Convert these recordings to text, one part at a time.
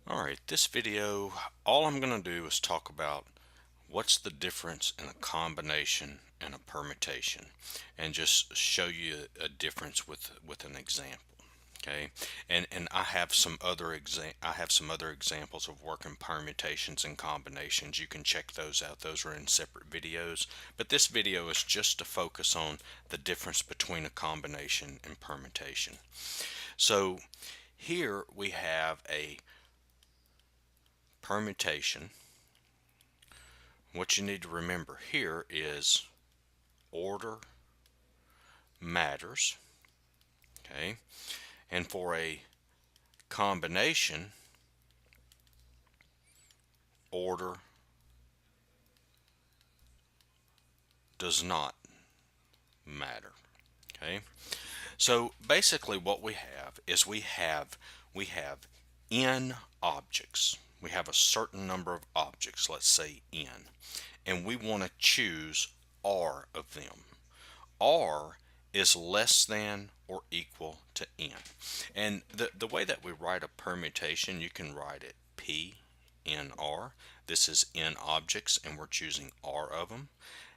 Alright, this video, all I'm going to do is talk about what's the difference in a combination and a permutation, and just show you a difference with an example. Okay, and I have some other examples of working permutations and combinations. You can check those out. Those are in separate videos, but this video is just to focus on the difference between a combination and permutation. So here we have a permutation. What you need to remember here is order matters, okay? And for a combination, order does not matter, okay? So basically what we have is we have n objects. We have a certain number of objects, let's say n, and we want to choose r of them. R is less than or equal to n. And the way that we write a permutation, you can write it P n r. This is n objects and we're choosing r of them.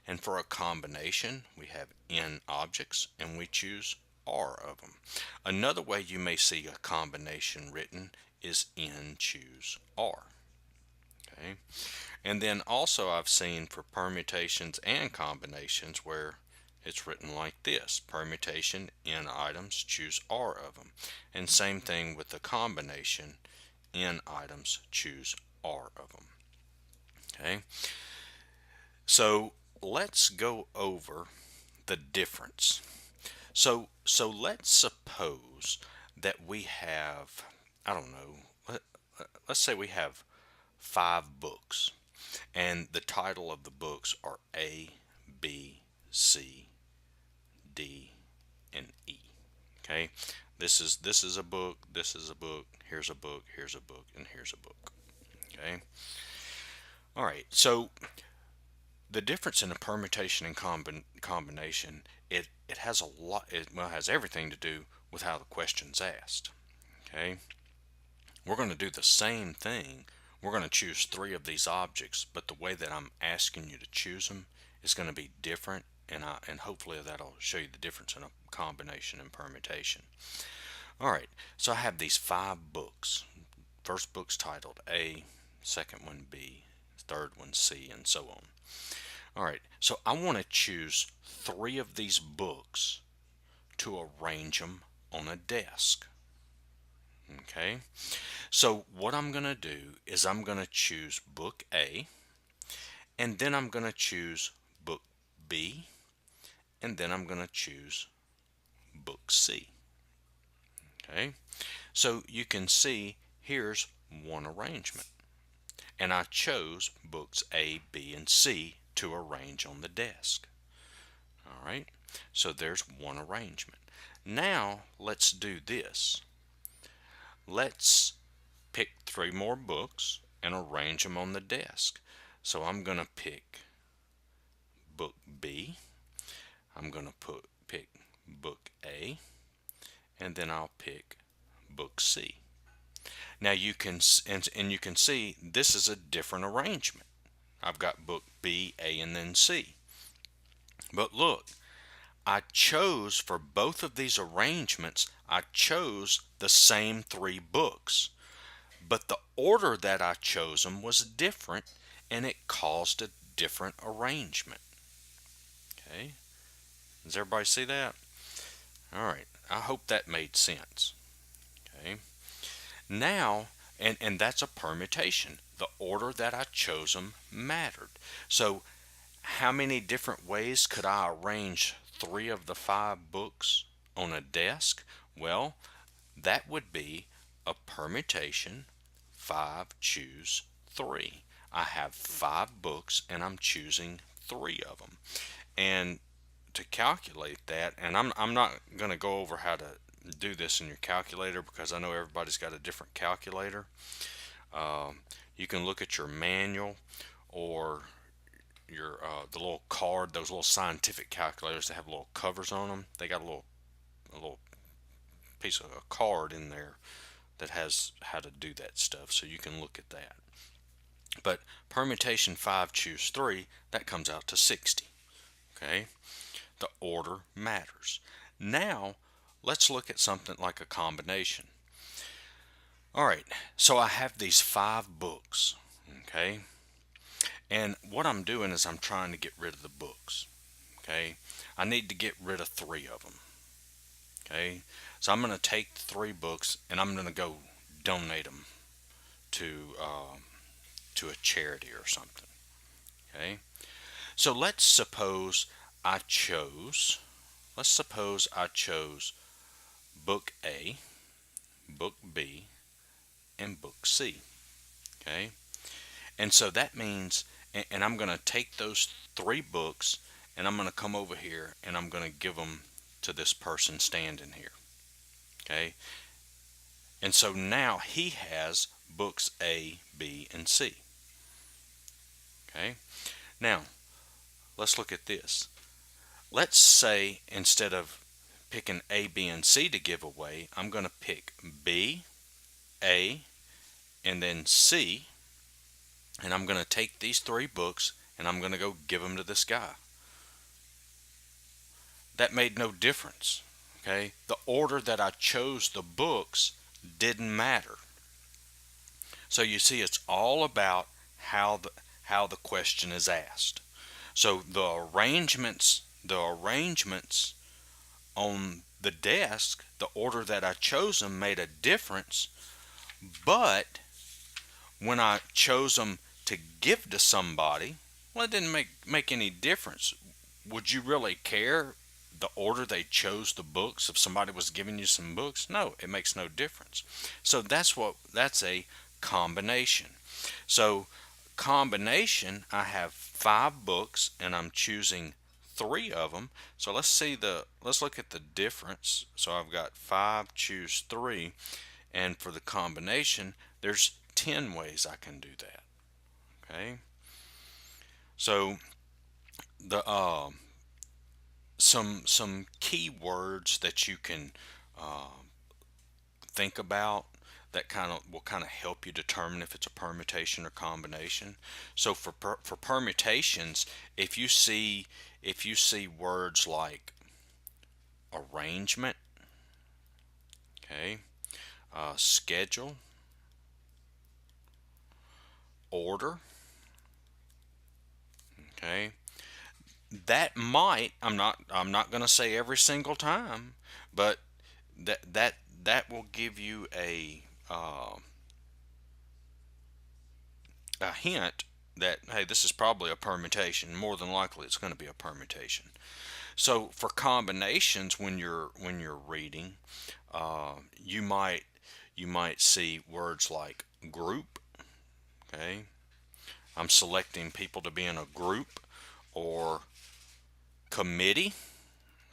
And for a combination, we have n objects and we choose r of them. Another way you may see a combination written is n choose r. Okay. And then also I've seen for permutations and combinations where it's written like this: permutation, n items, choose r of them. And same thing with the combination, n items, choose r of them. Okay, so let's go over the difference. So let's suppose that we have, I don't know, let's say we have 5 books, and the title of the books are A, B, C, D, and E. Okay, this is a book, this is a book, here's a book, here's a book, and here's a book. Okay, all right. So the difference in a permutation and combination, it has a lot. It has everything to do with how the question's asked. Okay, we're going to do the same thing. We're going to choose 3 of these objects, but the way that I'm asking you to choose them is going to be different, and hopefully that'll show you the difference in a combination and permutation. All right, so I have these 5 books. First book's titled A, second one B, third one C, and so on. All right, so I want to choose 3 of these books to arrange them on a desk. Okay, so what I'm going to do is I'm going to choose book A, and then I'm going to choose book B, and then I'm going to choose book C. Okay, so you can see here's one arrangement, and I chose books A, B, and C to arrange on the desk. All right, so there's one arrangement. Now let's do this. Let's pick 3 more books and arrange them on the desk. So I'm going to pick book B, I'm going to pick book A, and then I'll pick book C. Now you can and you can see this is a different arrangement. I've got book B, A, and then C. But look, I chose for both of these arrangements, I chose the same 3 books, but the order that I chose them was different, and it caused a different arrangement. Okay, does everybody see that? All right, I hope that made sense. Okay, now, and that's a permutation. The order that I chose them mattered. So how many different ways could I arrange 3 of the 5 books on a desk? Well, that would be a permutation, 5 choose 3. I have 5 books and I'm choosing 3 of them. And to calculate that, and I'm not going to go over how to do this in your calculator because I know everybody's got a different calculator. You can look at your manual or your the little card, those little scientific calculators that have little covers on them. They got a little piece of a card in there that has how to do that stuff, so you can look at that. But permutation 5 choose 3, that comes out to 60. Okay, the order matters. Now let's look at something like a combination. All right, so I have these 5 books. Okay, and what I'm doing is I'm trying to get rid of the books. Okay, I need to get rid of 3 of them. Okay, so I'm going to take 3 books and I'm going to go donate them to to a charity or something. Okay, so let's suppose I chose book A, book B, and book C. Okay, and so that means, and I'm going to take those 3 books and I'm going to come over here and I'm going to give them to this person standing here. Okay, and so now he has books A, B, and C. Okay, now let's look at this. Let's say instead of picking A, B, and C to give away, I'm going to pick B, A, and then C, and I'm going to take these 3 books and I'm going to go give them to this guy. That made no difference. Okay, the order that I chose the books didn't matter. So you see, it's all about how the question is asked. So the arrangements on the desk, the order that I chose them made a difference, but when I chose them to give to somebody, well, it didn't make any difference. Would you really care the order they chose the books if somebody was giving you some books? No, it makes no difference. So that's a combination. So combination, I have 5 books and I'm choosing 3 of them. So let's look at the difference. So I've got 5 choose 3, and for the combination there's 10 ways I can do that. Okay, so the some key words that you can think about that will kind of help you determine if it's a permutation or combination. So for permutations, if you see words like arrangement, okay, schedule, order, okay, that might, I'm not going to say every single time, but that will give you a hint that, hey, this is probably a permutation. More than likely it's going to be a permutation. So for combinations, when you're reading, you might see words like group. Okay, I'm selecting people to be in a group. Or committee,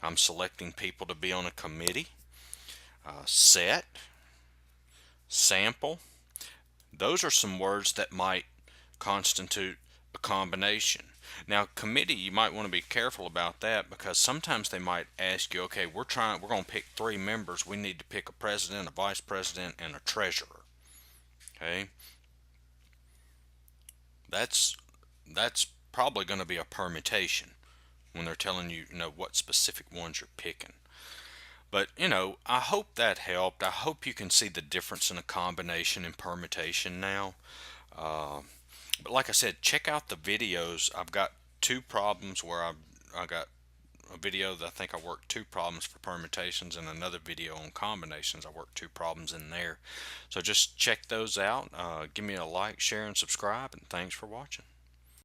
I'm selecting people to be on a committee. Set, sample, those are some words that might constitute a combination. Now committee, you might want to be careful about that, because sometimes they might ask you, okay, we're going to pick 3 members, we need to pick a president, a vice president, and a treasurer. Okay, that's probably going to be a permutation when they're telling you, what specific ones you're picking. But I hope that helped. I hope you can see the difference in a combination and permutation now. But like I said, check out the videos. I've got 2 problems where I got a video that I think I worked 2 problems for permutations, and another video on combinations. I worked 2 problems in there. So just check those out. Give me a like, share, and subscribe, and thanks for watching.